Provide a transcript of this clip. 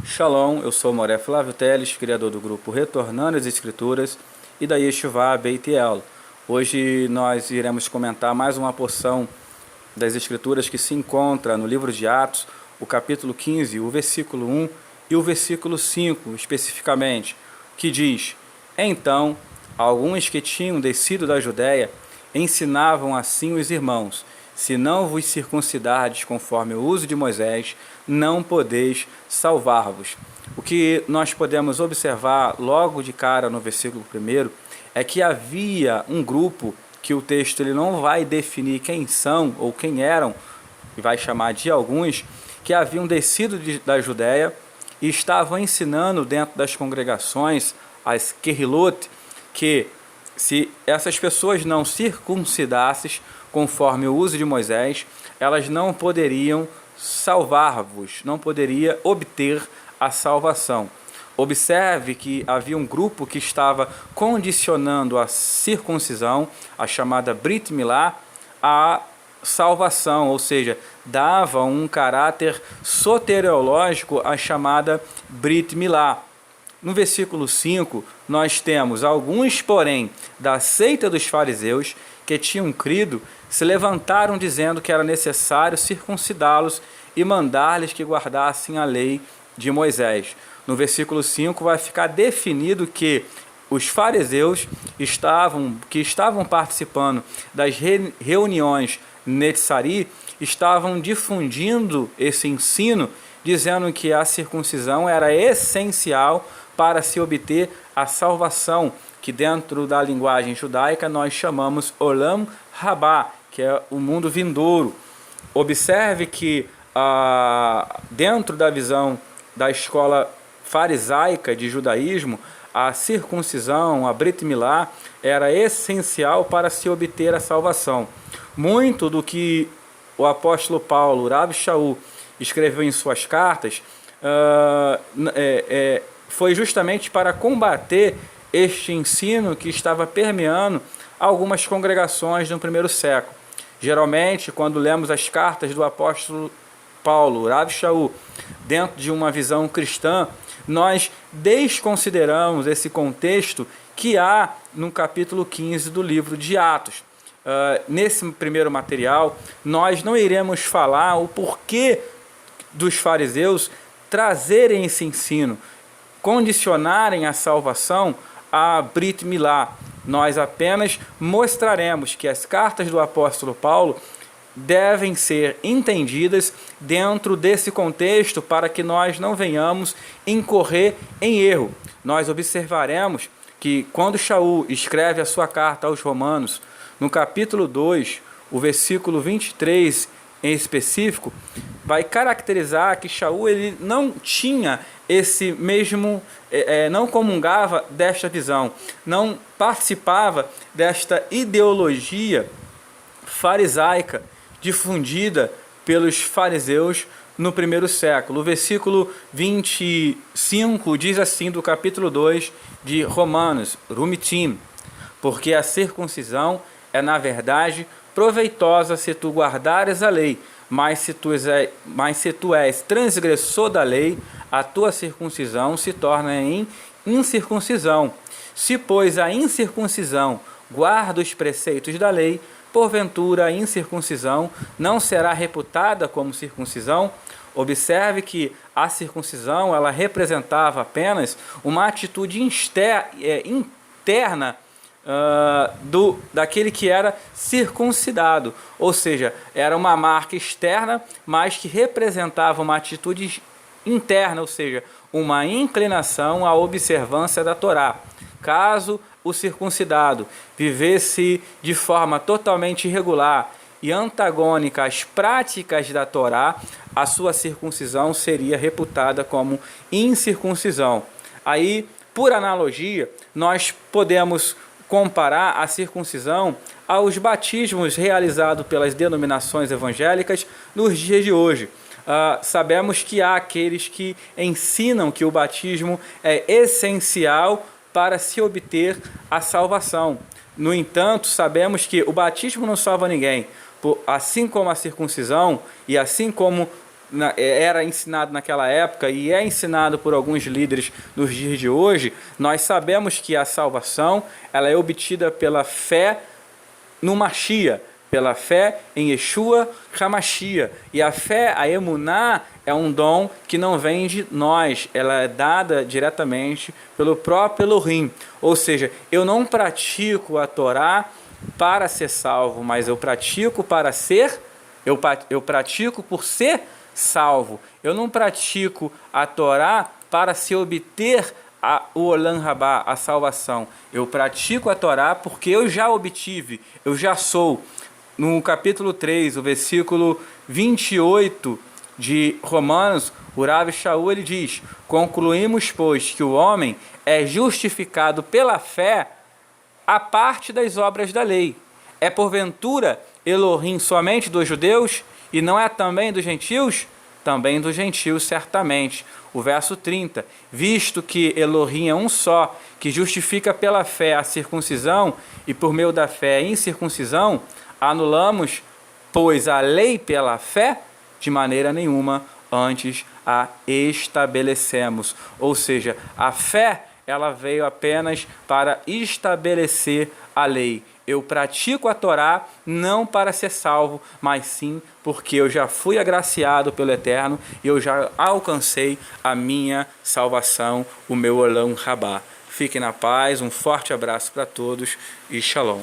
Shalom, eu sou Moré Flávio Teles, criador do grupo Retornando às Escrituras e da Yeshivá Beit El. Hoje nós iremos comentar mais uma porção das Escrituras que se encontra no livro de Atos, o capítulo 15, o versículo 1 e o versículo 5 especificamente, que diz: Então, alguns que tinham descido da Judéia ensinavam assim os irmãos: se não vos circuncidardes conforme o uso de Moisés, não podeis salvar-vos. O que nós podemos observar logo de cara no versículo 1 é que havia um grupo que o texto ele não vai definir quem são ou quem eram, e vai chamar de alguns, que haviam descido da Judéia e estavam ensinando dentro das congregações, as Querrilot, que se essas pessoas não circuncidassem conforme o uso de Moisés, elas não poderiam salvar-vos, não poderia obter a salvação. Observe que havia um grupo que estava condicionando a circuncisão, a chamada Brit Milá, à salvação, ou seja, dava um caráter soteriológico à chamada Brit Milá. No versículo 5, nós temos alguns, porém, da seita dos fariseus que tinham crido, se levantaram dizendo que era necessário circuncidá-los e mandar-lhes que guardassem a lei de Moisés. No versículo 5 vai ficar definido que os fariseus que estavam participando das reuniões Netzari estavam difundindo esse ensino, dizendo que a circuncisão era essencial para se obter a salvação, que dentro da linguagem judaica nós chamamos Olam Rabá, que é o mundo vindouro. Observe que dentro da visão da escola farisaica de judaísmo, a circuncisão, a Brit Milá, era essencial para se obter a salvação. Muito do que o apóstolo Paulo, Rabi Shaul, escreveu em suas cartas foi justamente para combater este ensino que estava permeando algumas congregações no primeiro século. Geralmente, quando lemos as cartas do apóstolo Paulo, Rabi Shaul, dentro de uma visão cristã, nós desconsideramos esse contexto que há no capítulo 15 do livro de Atos. Nesse primeiro material, nós não iremos falar o porquê dos fariseus trazerem esse ensino, condicionarem a salvação a Brit Milá. Nós apenas mostraremos que as cartas do apóstolo Paulo devem ser entendidas dentro desse contexto para que nós não venhamos incorrer em erro. Nós observaremos que quando Shaul escreve a sua carta aos Romanos, no capítulo 2, o versículo 23 em específico, vai caracterizar que Shaul ele não tinha esse mesmo, não comungava desta visão, não participava desta ideologia farisaica difundida pelos fariseus no primeiro século. O versículo 25 diz assim do capítulo 2 de Romanos, Rumitim, porque a circuncisão é na verdade proveitosa se tu guardares a lei, mas se tu és transgressor da lei, a tua circuncisão se torna em incircuncisão. Se, pois, a incircuncisão guarda os preceitos da lei, porventura a incircuncisão não será reputada como circuncisão? Observe que a circuncisão ela representava apenas uma atitude interna daquele que era circuncidado, ou seja, era uma marca externa, mas que representava uma atitude interna, ou seja, uma inclinação à observância da Torá. Caso o circuncidado vivesse de forma totalmente irregular e antagônica às práticas da Torá, a sua circuncisão seria reputada como incircuncisão. Aí, por analogia, nós podemos comparar a circuncisão aos batismos realizados pelas denominações evangélicas nos dias de hoje. Sabemos que há aqueles que ensinam que o batismo é essencial para se obter a salvação. No entanto, sabemos que o batismo não salva ninguém, assim como a circuncisão e assim como era ensinado naquela época e é ensinado por alguns líderes nos dias de hoje, nós sabemos que a salvação ela é obtida pela fé no Mashiach, pela fé em Yeshua HaMashiach. E a fé, a emuná, é um dom que não vem de nós, ela é dada diretamente pelo próprio Elohim. Ou seja, eu não pratico a Torá para ser salvo, mas eu pratico para ser, eu pratico por ser salvo. Eu não pratico a Torá para se obter o Olam Rabá, a salvação. Eu pratico a Torá porque eu já obtive, eu já sou. No capítulo 3, o versículo 28 de Romanos, o Rav Shaul ele diz: concluímos, pois, que o homem é justificado pela fé a parte das obras da lei. É porventura Elohim somente dos judeus e não é também dos gentios? Também dos gentios, certamente. O verso 30, visto que Elohim é um só, que justifica pela fé a circuncisão e por meio da fé a incircuncisão, anulamos, pois, a lei pela fé? De maneira nenhuma, antes a estabelecemos. Ou seja, a fé ela veio apenas para estabelecer a lei. Eu pratico a Torá não para ser salvo, mas sim porque eu já fui agraciado pelo Eterno e eu já alcancei a minha salvação, o meu Olam Rabá. Fiquem na paz, um forte abraço para todos e Shalom.